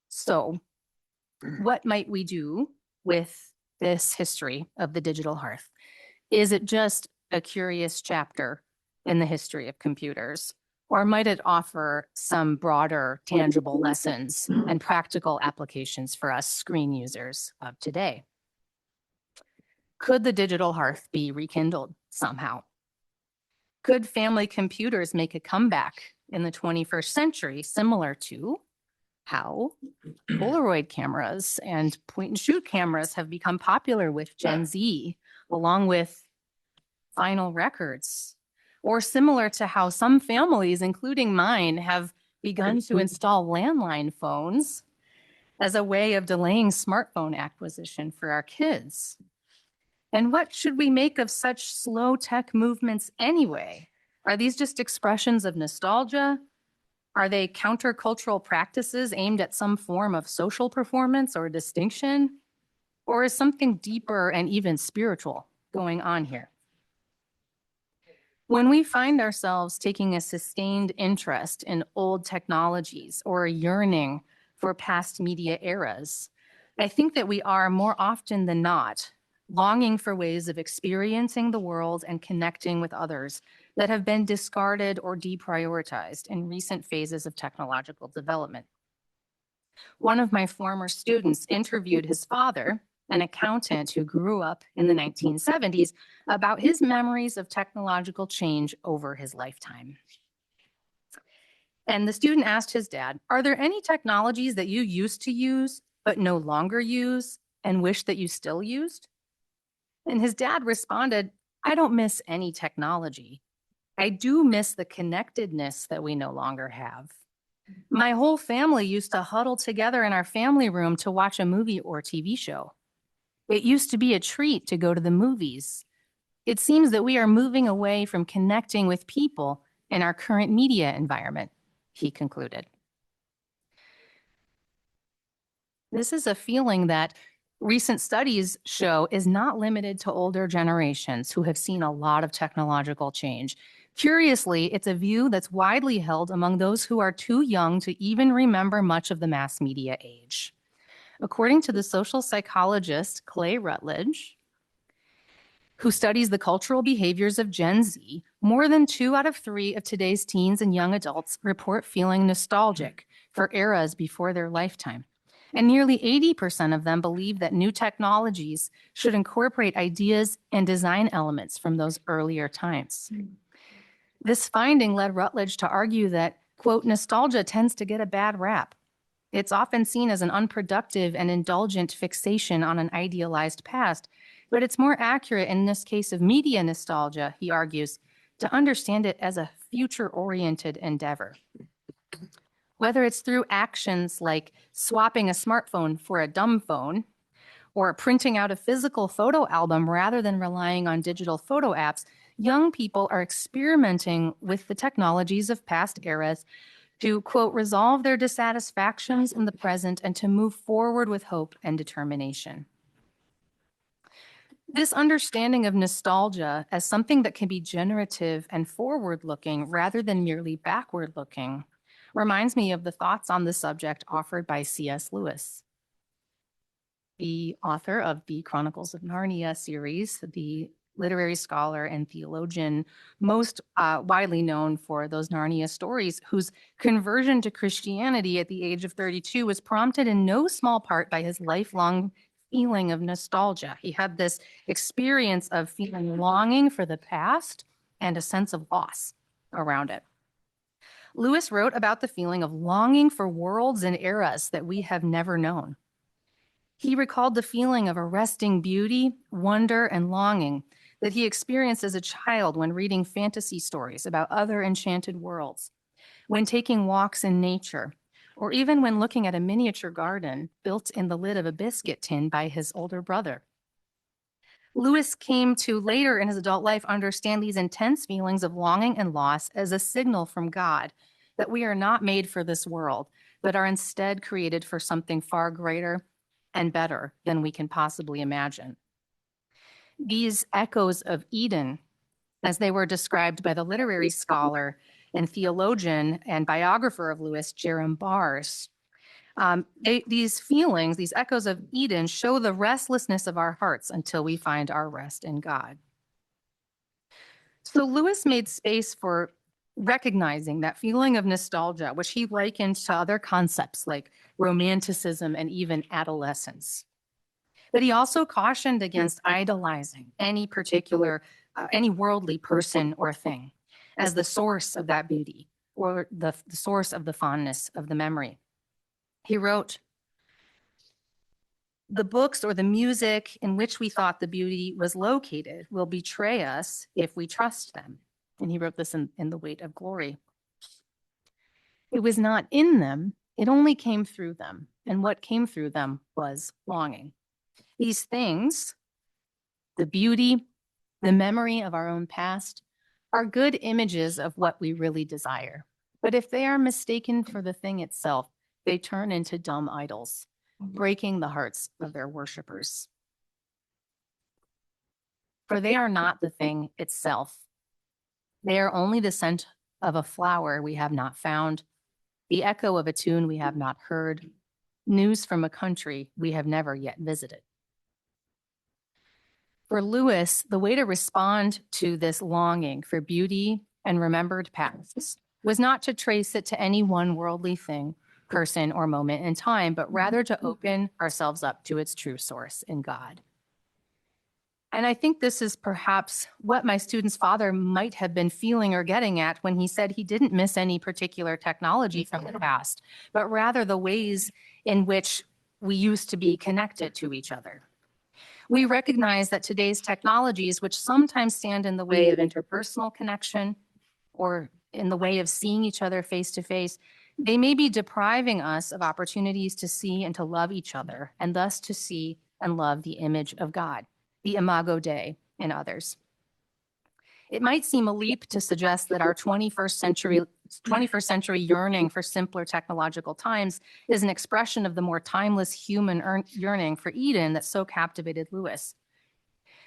So, what might we do with this history of the digital hearth? Is it just a curious chapter in the history of computers? Or might it offer some broader, tangible lessons and practical applications for us screen users of today? Could the digital hearth be rekindled somehow? Could family computers make a comeback in the 21st century, similar to how Polaroid cameras and point-and-shoot cameras have become popular with Gen Z, along with vinyl records? Or similar to how some families, including mine, have begun to install landline phones as a way of delaying smartphone acquisition for our kids. And what should we make of such slow tech movements anyway? Are these just expressions of nostalgia? Are they countercultural practices aimed at some form of social performance or distinction? Or is something deeper and even spiritual going on here? When we find ourselves taking a sustained interest in old technologies or a yearning for past media eras, I think that we are more often than not longing for ways of experiencing the world and connecting with others that have been discarded or deprioritized in recent phases of technological development. One of my former students interviewed his father, an accountant who grew up in the 1970s, about his memories of technological change over his lifetime. And the student asked his dad, "Are there any technologies that you used to use but no longer use and wish that you still used?" And his dad responded, "I don't miss any technology. I do miss the connectedness that we no longer have. My whole family used to huddle together in our family room to watch a movie or TV show. It used to be a treat to go to the movies. It seems that we are moving away from connecting with people in our current media environment," he concluded. This is a feeling that recent studies show is not limited to older generations who have seen a lot of technological change. Curiously, it's a view that's widely held among those who are too young to even remember much of the mass media age. According to the social psychologist Clay Rutledge, who studies the cultural behaviors of Gen Z, more than 2 out of 3 of today's teens and young adults report feeling nostalgic for eras before their lifetime. And nearly 80% of them believe that new technologies should incorporate ideas and design elements from those earlier times. This finding led Rutledge to argue that, quote, nostalgia tends to get a bad rap. It's often seen as an unproductive and indulgent fixation on an idealized past, but it's more accurate in this case of media nostalgia, he argues, to understand it as a future-oriented endeavor. Whether it's through actions like swapping a smartphone for a dumb phone, or printing out a physical photo album rather than relying on digital photo apps, young people are experimenting with the technologies of past eras to, quote, resolve their dissatisfactions in the present and to move forward with hope and determination. This understanding of nostalgia as something that can be generative and forward-looking rather than merely backward-looking reminds me of the thoughts on the subject offered by C.S. Lewis, the author of the Chronicles of Narnia series, the literary scholar and theologian most widely known for those Narnia stories, whose conversion to Christianity at the age of 32 was prompted in no small part by his lifelong feeling of nostalgia. He had this experience of feeling longing for the past and a sense of loss around it. Lewis wrote about the feeling of longing for worlds and eras that we have never known. He recalled the feeling of arresting beauty, wonder, and longing that he experienced as a child when reading fantasy stories about other enchanted worlds, when taking walks in nature, or even when looking at a miniature garden built in the lid of a biscuit tin by his older brother. Lewis came to later in his adult life understand these intense feelings of longing and loss as a signal from God that we are not made for this world, but are instead created for something far greater and better than we can possibly imagine. These echoes of Eden, as they were described by the literary scholar and theologian and biographer of Lewis, Jerram Bars, these feelings, these echoes of Eden, show the restlessness of our hearts until we find our rest in God. So Lewis made space for recognizing that feeling of nostalgia, which he likened to other concepts like romanticism and even adolescence. But he also cautioned against idolizing any particular, any worldly person or thing as the source of that beauty or the source of the fondness of the memory. He wrote, "The books or the music in which we thought the beauty was located will betray us if we trust them." And he wrote this in The Weight of Glory. "It was not in them, it only came through them. And what came through them was longing." These things, the beauty, the memory of our own past, are good images of what we really desire. But if they are mistaken for the thing itself, they turn into dumb idols, breaking the hearts of their worshipers. For they are not the thing itself. They are only the scent of a flower we have not found, the echo of a tune we have not heard, news from a country we have never yet visited. For Lewis, the way to respond to this longing for beauty and remembered pasts was not to trace it to any one worldly thing, person, or moment in time, but rather to open ourselves up to its true source in God. And I think this is perhaps what my student's father might have been feeling or getting at when he said he didn't miss any particular technology from the past, but rather the ways in which we used to be connected to each other. We recognize that today's technologies, which sometimes stand in the way of interpersonal connection or in the way of seeing each other face to face, they may be depriving us of opportunities to see and to love each other, and thus to see and love the image of God, the Imago Dei, in others. It might seem a leap to suggest that our 21st century yearning for simpler technological times is an expression of the more timeless human yearning for Eden that so captivated Lewis.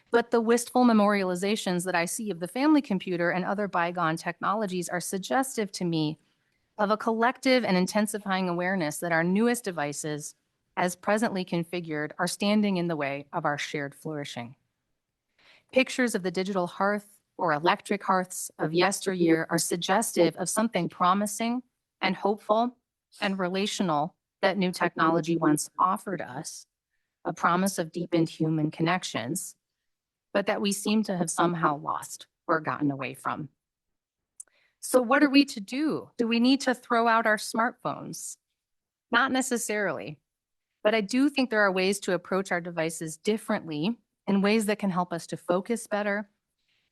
But the wistful memorializations that I see of the family computer and other bygone technologies are suggestive to me of a collective and intensifying awareness that our newest devices, as presently configured, are standing in the way of our shared flourishing. Pictures of the digital hearth or electric hearths of yesteryear are suggestive of something promising and hopeful and relational that new technology once offered us, a promise of deepened human connections, but that we seem to have somehow lost or gotten away from. So what are we to do? Do we need to throw out our smartphones? Not necessarily, but I do think there are ways to approach our devices differently in ways that can help us to focus better,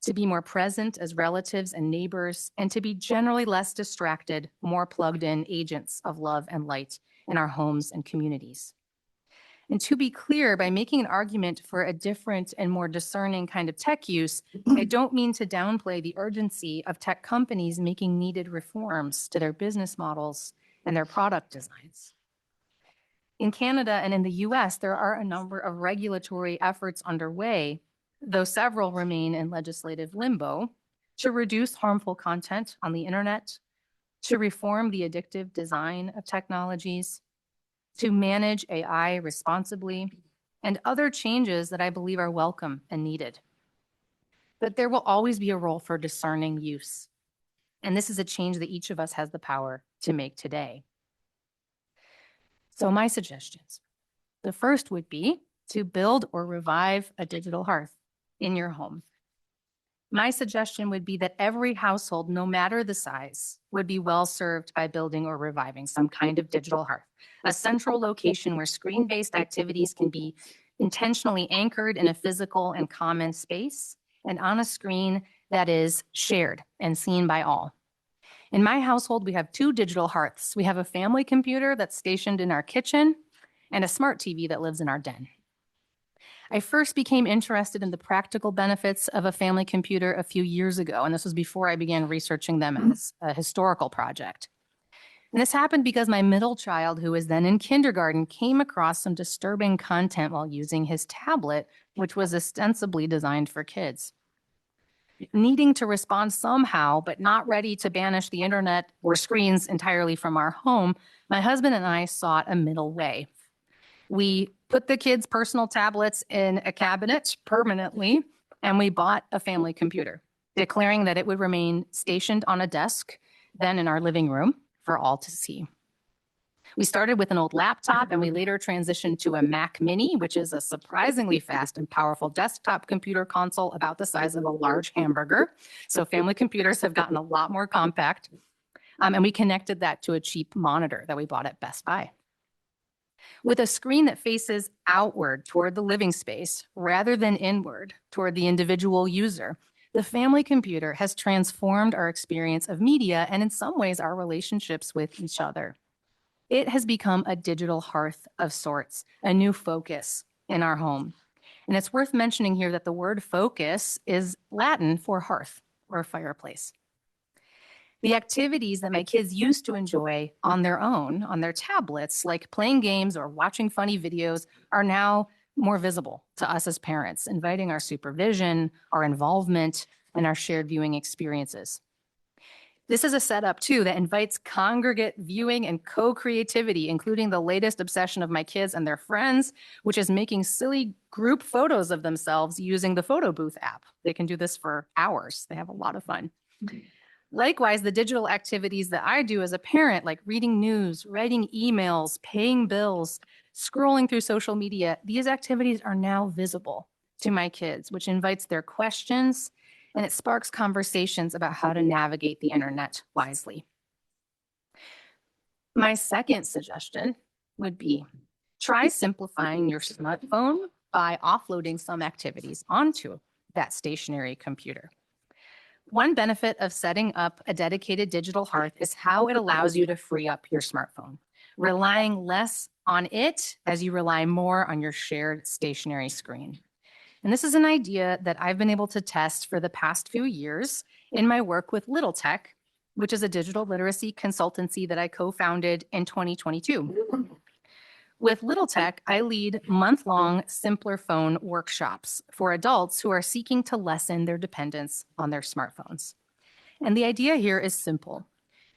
to be more present as relatives and neighbors, and to be generally less distracted, more plugged in agents of love and light in our homes and communities. And to be clear, by making an argument for a different and more discerning kind of tech use, I don't mean to downplay the urgency of tech companies making needed reforms to their business models and their product designs. In Canada and in the US, there are a number of regulatory efforts underway, though several remain in legislative limbo, to reduce harmful content on the internet, to reform the addictive design of technologies, to manage AI responsibly, and other changes that I believe are welcome and needed. But there will always be a role for discerning use. And this is a change that each of us has the power to make today. So my suggestions. The first would be to build or revive a digital hearth in your home. My suggestion would be that every household, no matter the size, would be well served by building or reviving some kind of digital hearth, a central location where screen-based activities can be intentionally anchored in a physical and common space and on a screen that is shared and seen by all. In my household, we have 2 digital hearths. We have a family computer that's stationed in our kitchen and a smart TV that lives in our den. I first became interested in the practical benefits of a family computer a few years ago, and this was before I began researching them as a historical project. And this happened because my middle child, who was then in kindergarten, came across some disturbing content while using his tablet, which was ostensibly designed for kids. Needing to respond somehow, but not ready to banish the internet or screens entirely from our home, my husband and I sought a middle way. We put the kids' personal tablets in a cabinet permanently, and we bought a family computer, declaring that it would remain stationed on a desk, then in our living room for all to see. We started with an old laptop, and we later transitioned to a Mac Mini, which is a surprisingly fast and powerful desktop computer console about the size of a large hamburger. So family computers have gotten a lot more compact. And we connected that to a cheap monitor that we bought at Best Buy. With a screen that faces outward toward the living space rather than inward toward the individual user, the family computer has transformed our experience of media and in some ways our relationships with each other. It has become a digital hearth of sorts, a new focus in our home. And it's worth mentioning here that the word focus is Latin for hearth or fireplace. The activities that my kids used to enjoy on their own, on their tablets, like playing games or watching funny videos, are now more visible to us as parents, inviting our supervision, our involvement, and our shared viewing experiences. This is a setup, too, that invites congregate viewing and co-creativity, including the latest obsession of my kids and their friends, which is making silly group photos of themselves using the photo booth app. They can do this for hours. They have a lot of fun. Likewise, the digital activities that I do as a parent, like reading news, writing emails, paying bills, scrolling through social media, these activities are now visible to my kids, which invites their questions, and it sparks conversations about how to navigate the internet wisely. My second suggestion would be try simplifying your smartphone by offloading some activities onto that stationary computer. One benefit of setting up a dedicated digital hearth is how it allows you to free up your smartphone, relying less on it as you rely more on your shared stationary screen. And this is an idea that I've been able to test for the past few years in my work with Little Tech, which is a digital literacy consultancy that I co-founded in 2022. With Little Tech, I lead month-long simpler phone workshops for adults who are seeking to lessen their dependence on their smartphones. And the idea here is simple.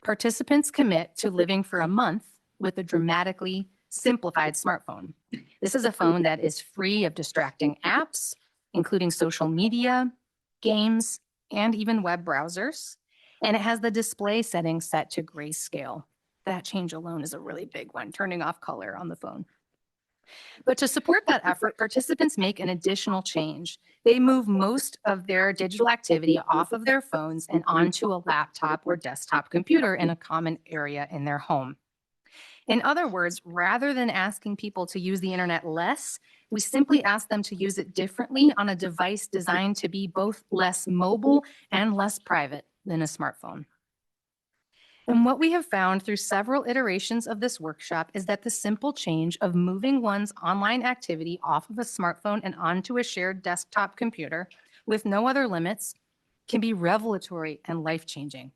Participants commit to living for a month with a dramatically simplified smartphone. This is a phone that is free of distracting apps, including social media, games, and even web browsers. And it has the display settings set to grayscale. That change alone is a really big one, turning off color on the phone. But to support that effort, participants make an additional change. They move most of their digital activity off of their phones and onto a laptop or desktop computer in a common area in their home. In other words, rather than asking people to use the internet less, we simply ask them to use it differently on a device designed to be both less mobile and less private than a smartphone. And what we have found through several iterations of this workshop is that the simple change of moving one's online activity off of a smartphone and onto a shared desktop computer with no other limits can be revelatory and life-changing.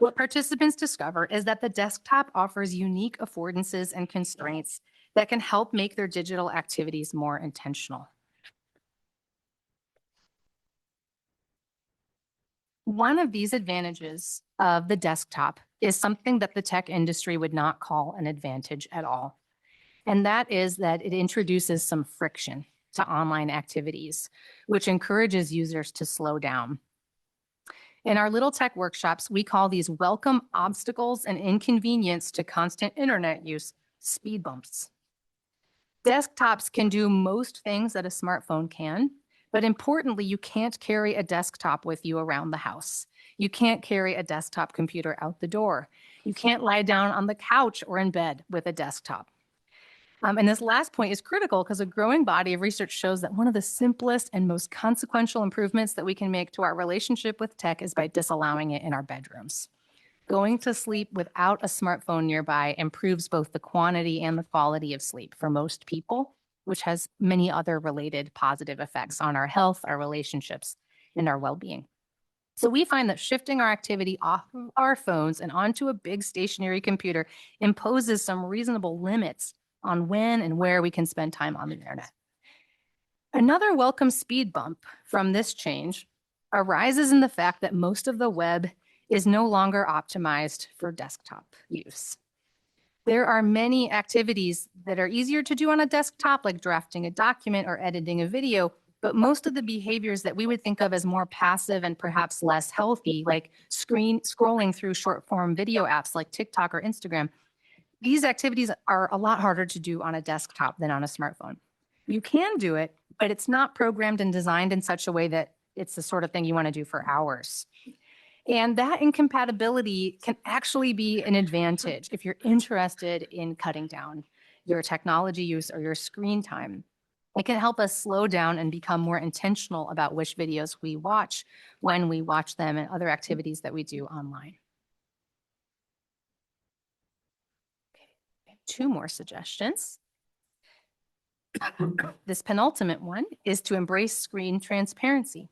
What participants discover is that the desktop offers unique affordances and constraints that can help make their digital activities more intentional. One of these advantages of the desktop is something that the tech industry would not call an advantage at all. And that is that it introduces some friction to online activities, which encourages users to slow down. In our Little Tech workshops, we call these welcome obstacles and inconvenience to constant internet use speed bumps. Desktops can do most things that a smartphone can, but importantly, you can't carry a desktop with you around the house. You can't carry a desktop computer out the door. You can't lie down on the couch or in bed with a desktop. And this last point is critical because a growing body of research shows that one of the simplest and most consequential improvements that we can make to our relationship with tech is by disallowing it in our bedrooms. Going to sleep without a smartphone nearby improves both the quantity and the quality of sleep for most people, which has many other related positive effects on our health, our relationships, and our well-being. So we find that shifting our activity off of our phones and onto a big stationary computer imposes some reasonable limits on when and where we can spend time on the internet. Another welcome speed bump from this change arises in the fact that most of the web is no longer optimized for desktop use. There are many activities that are easier to do on a desktop, like drafting a document or editing a video, but most of the behaviors that we would think of as more passive and perhaps less healthy, like scrolling through short-form video apps like TikTok or Instagram, these activities are a lot harder to do on a desktop than on a smartphone. You can do it, but it's not programmed and designed in such a way that it's the sort of thing you want to do for hours. And that incompatibility can actually be an advantage if you're interested in cutting down your technology use or your screen time. It can help us slow down and become more intentional about which videos we watch, when we watch them, and other activities that we do online. Okay, 2 more suggestions. This penultimate one is to embrace screen transparency.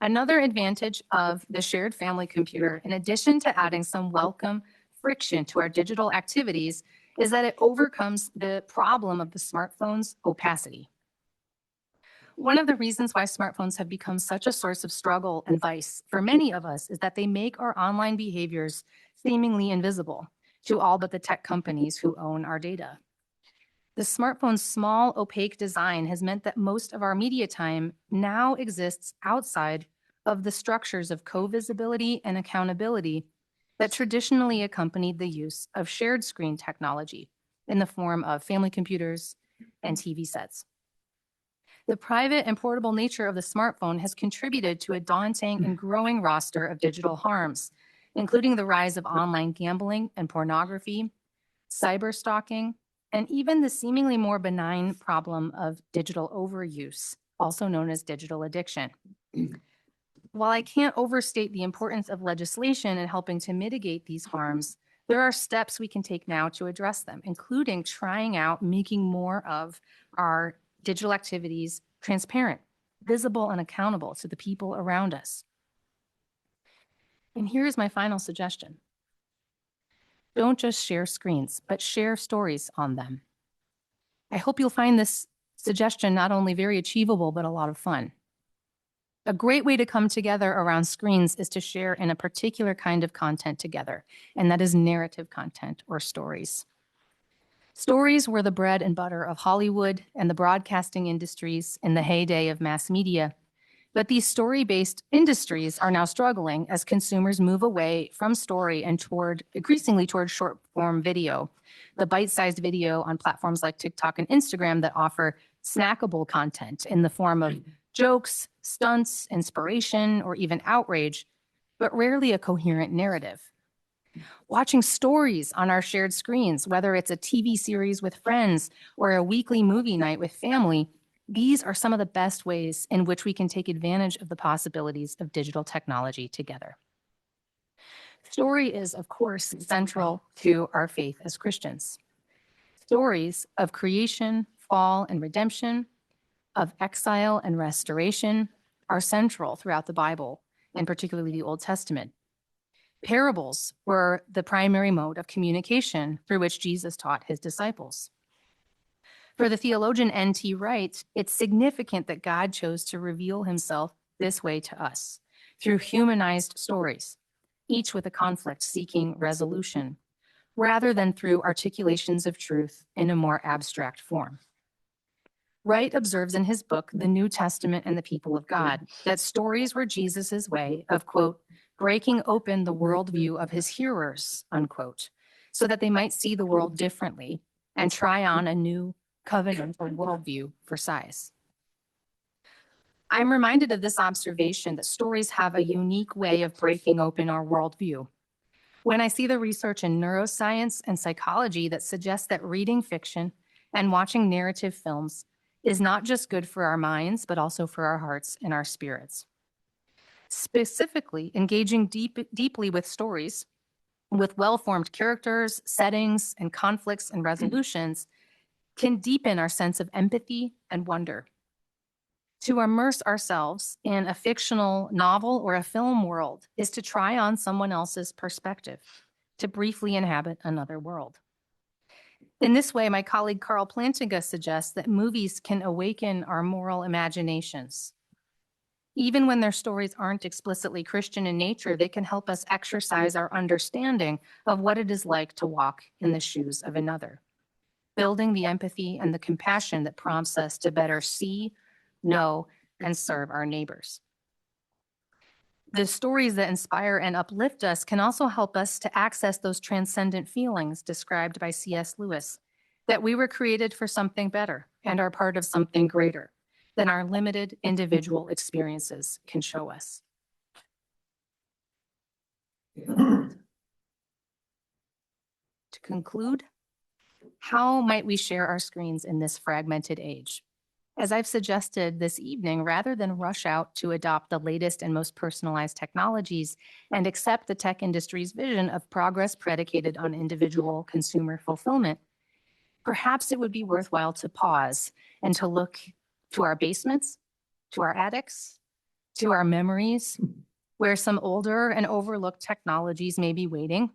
Another advantage of the shared family computer, in addition to adding some welcome friction to our digital activities, is that it overcomes the problem of the smartphone's opacity. One of the reasons why smartphones have become such a source of struggle and vice for many of us is that they make our online behaviors seemingly invisible to all but the tech companies who own our data. The smartphone's small, opaque design has meant that most of our media time now exists outside of the structures of co-visibility and accountability that traditionally accompanied the use of shared screen technology in the form of family computers and TV sets. The private and portable nature of the smartphone has contributed to a daunting and growing roster of digital harms, including the rise of online gambling and pornography, cyber stalking, and even the seemingly more benign problem of digital overuse, also known as digital addiction. While I can't overstate the importance of legislation in helping to mitigate these harms, there are steps we can take now to address them, including trying out making more of our digital activities transparent, visible, and accountable to the people around us. And here is my final suggestion. Don't just share screens, but share stories on them. I hope you'll find this suggestion not only very achievable, but a lot of fun. A great way to come together around screens is to share in a particular kind of content together, and that is narrative content or stories. Stories were the bread and butter of Hollywood and the broadcasting industries in the heyday of mass media. But these story-based industries are now struggling as consumers move away from story and increasingly toward short-form video, the bite-sized video on platforms like TikTok and Instagram that offer snackable content in the form of jokes, stunts, inspiration, or even outrage, but rarely a coherent narrative. Watching stories on our shared screens, whether it's a TV series with friends or a weekly movie night with family, these are some of the best ways in which we can take advantage of the possibilities of digital technology together. Story is, of course, central to our faith as Christians. Stories of creation, fall, and redemption, of exile and restoration are central throughout the Bible, and particularly the Old Testament. Parables were the primary mode of communication through which Jesus taught his disciples. For the theologian N.T. Wright, it's significant that God chose to reveal himself this way to us, through humanized stories, each with a conflict seeking resolution, rather than through articulations of truth in a more abstract form. Wright observes in his book, The New Testament and the People of God, that stories were Jesus's way of, quote, breaking open the worldview of his hearers, unquote, so that they might see the world differently and try on a new covenantal worldview for size. I'm reminded of this observation that stories have a unique way of breaking open our worldview. When I see the research in neuroscience and psychology that suggests that reading fiction and watching narrative films is not just good for our minds, but also for our hearts and our spirits. Specifically, engaging deeply with stories, with well-formed characters, settings, and conflicts and resolutions can deepen our sense of empathy and wonder. To immerse ourselves in a fictional novel or a film world is to try on someone else's perspective, to briefly inhabit another world. In this way, my colleague Carl Plantinga suggests that movies can awaken our moral imaginations. Even when their stories aren't explicitly Christian in nature, they can help us exercise our understanding of what it is like to walk in the shoes of another, building the empathy and the compassion that prompts us to better see, know, and serve our neighbors. The stories that inspire and uplift us can also help us to access those transcendent feelings described by C.S. Lewis, that we were created for something better and are part of something greater than our limited individual experiences can show us. To conclude, how might we share our screens in this fragmented age? As I've suggested this evening, rather than rush out to adopt the latest and most personalized technologies and accept the tech industry's vision of progress predicated on individual consumer fulfillment, perhaps it would be worthwhile to pause and to look to our basements, to our attics, to our memories, where some older and overlooked technologies may be waiting,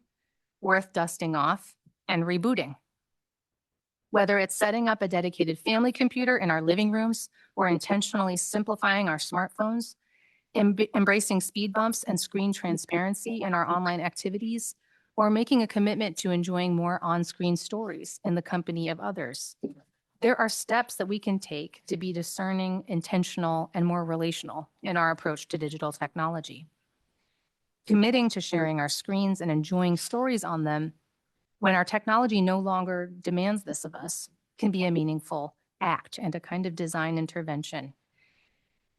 worth dusting off and rebooting. Whether it's setting up a dedicated family computer in our living rooms or intentionally simplifying our smartphones, embracing speed bumps and screen transparency in our online activities, or making a commitment to enjoying more on-screen stories in the company of others. There are steps that we can take to be discerning, intentional, and more relational in our approach to digital technology. Committing to sharing our screens and enjoying stories on them when our technology no longer demands this of us can be a meaningful act and a kind of design intervention.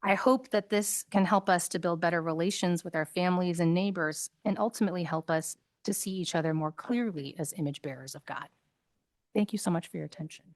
I hope that this can help us to build better relations with our families and neighbors and ultimately help us to see each other more clearly as image bearers of God. Thank you so much for your attention.